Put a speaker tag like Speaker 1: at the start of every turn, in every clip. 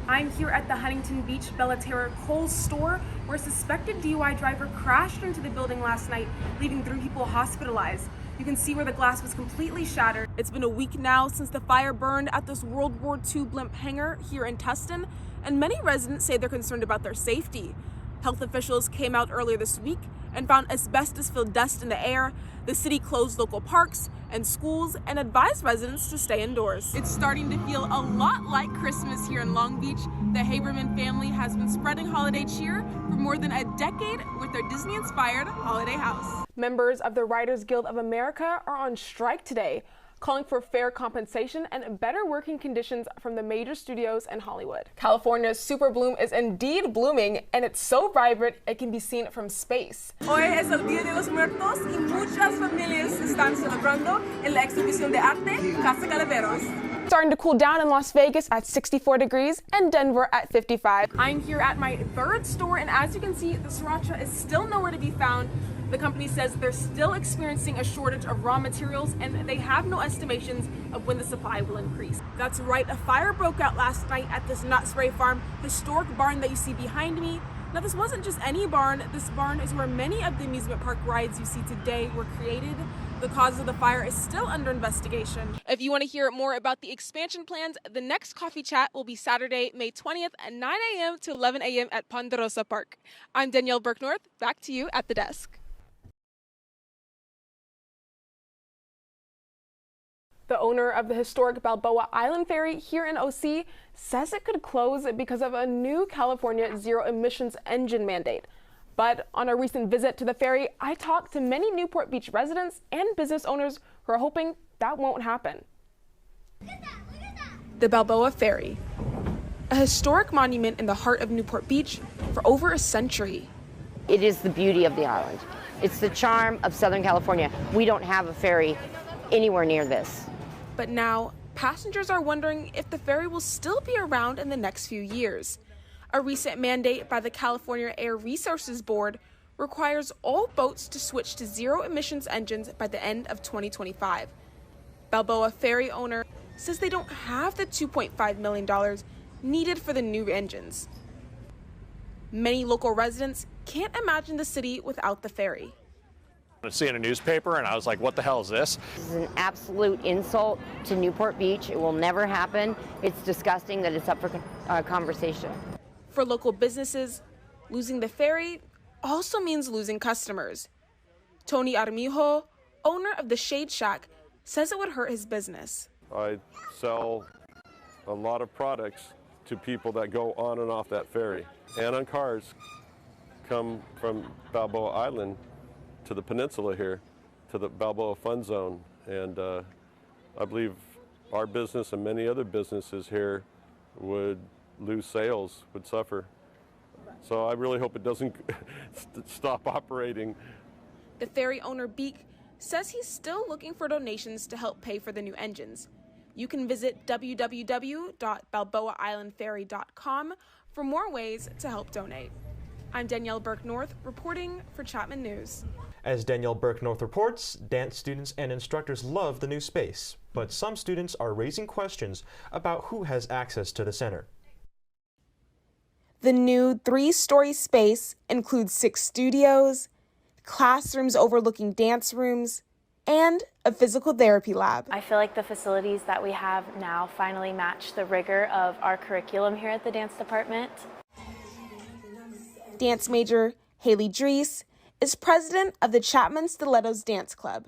Speaker 1: I'm here at the Huntington Beach Bellaterra Kohl's store, where a suspected DUI driver crashed into the building last night, leaving 3 people hospitalized. You can see where the glass was completely shattered. It's been a week now since the fire burned at this World War II blimp hangar here in Tustin, and many residents say they're concerned about their safety. Health officials came out earlier this week and found asbestos-filled dust in the air. The city closed local parks and schools and advised residents to stay indoors. It's starting to feel a lot like Christmas here in Long Beach. The Haberman family has been spreading holiday cheer for more than a decade with their Disney-inspired holiday house. Members of the Writers Guild of America are on strike today, calling for fair compensation and better working conditions from the major studios in Hollywood. California's super bloom is indeed blooming, and it's so vibrant it can be seen from space. Hoy es el Día de los Muertos y muchas familias están celebrando en la exhibición de arte Casa Calaveros. Starting to cool down in Las Vegas at 64 degrees and Denver at 55. I'm here at my third store, and as you can see, the sriracha is still nowhere to be found. The company says they're still experiencing a shortage of raw materials, and they have no estimations of when the supply will increase. That's right, a fire broke out last night at this Nut Spray Farm historic barn that you see behind me. Now, this wasn't just any barn. This barn is where many of the amusement park rides you see today were created. The cause of the fire is still under investigation. If you want to hear more about the expansion plans, the next coffee chat will be Saturday, May 20th at 9 a.m. to 11 a.m. at Ponderosa Park. I'm Danyelle Burke North. Back to you at the desk. The owner of the historic Balboa Island Ferry here in OC says it could close because of a new California zero emissions engine mandate. But on a recent visit to the ferry, I talked to many Newport Beach residents and business owners who are hoping that won't happen. Look at that. The Balboa Ferry, a historic monument in the heart of Newport Beach for over a century.
Speaker 2: It is the beauty of the island. It's the charm of Southern California. We don't have a ferry anywhere near this.
Speaker 1: But now, passengers are wondering if the ferry will still be around in the next few years. A recent mandate by the California Air Resources Board requires all boats to switch to zero emissions engines by the end of 2025. Balboa Ferry owner says they don't have the $2.5 million needed for the new engines. Many local residents can't imagine the city without the ferry.
Speaker 3: I see in a newspaper and I was like, what the hell is this?
Speaker 2: This is an absolute insult to Newport Beach. It will never happen. It's disgusting that it's up for conversation.
Speaker 1: For local businesses, losing the ferry also means losing customers. Tony Armijo, owner of the Shade Shack, says it would hurt his business.
Speaker 4: I sell a lot of products to people that go on and off that ferry, and on cars come from Balboa Island to the peninsula here, to the Balboa Fun Zone, and I believe our business and many other businesses here would lose sales, would suffer. So I really hope it doesn't stop operating.
Speaker 1: The ferry owner Beek says he's still looking for donations to help pay for the new engines. You can visit www.balboaislandferry.com for more ways to help donate. I'm Danyelle Burke North, reporting for Chapman News.
Speaker 5: As Danyelle Burke North reports, dance students and instructors love the new space, but some students are raising questions about who has access to the center.
Speaker 1: The new 3-story space includes 6 studios, classrooms overlooking dance rooms, and a physical therapy lab.
Speaker 6: I feel like the facilities that we have now finally match the rigor of our curriculum here at the dance department.
Speaker 1: Dance major Haley Drees is president of the Chapman Stilettos Dance Club.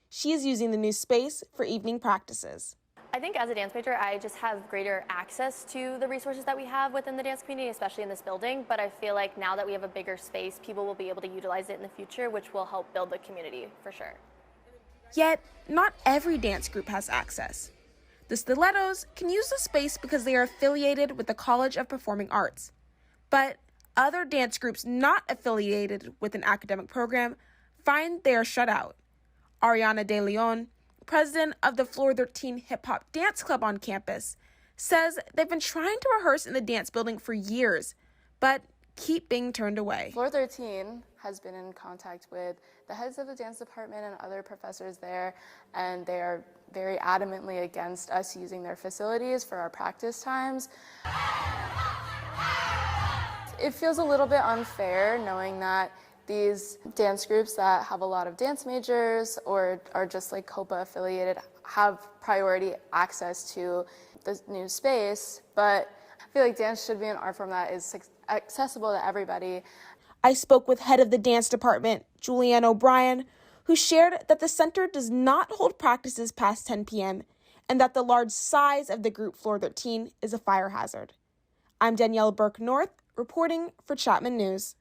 Speaker 1: She is using the new space for evening practices.
Speaker 6: I think as a dance major, I just have greater access to the resources that we have within the dance community, especially in this building. But I feel like now that we have a bigger space, people will be able to utilize it in the future, which will help build the community for sure.
Speaker 1: Yet, not every dance group has access. The Stilettos can use the space because they are affiliated with the College of Performing Arts. But other dance groups not affiliated with an academic program find they are shut out. Ariana De Leon, president of the Floor 13 Hip Hop Dance Club on campus, says they've been trying to rehearse in the dance building for years, but keep being turned away.
Speaker 7: Floor 13 has been in contact with the heads of the dance department and other professors there, and they are very adamantly against us using their facilities for our practice times. It feels a little bit unfair knowing that these dance groups that have a lot of dance majors or are just like COPA affiliated have priority access to the new space, but I feel like dance should be an art form that is accessible to everybody.
Speaker 8: I spoke with head of the dance department, Julianne O'Brien, who shared that the center does not hold practices past 10 p.m. and that the large size of the group Floor 13 is a fire hazard. I'm Danyelle Burke North, reporting for Chapman News.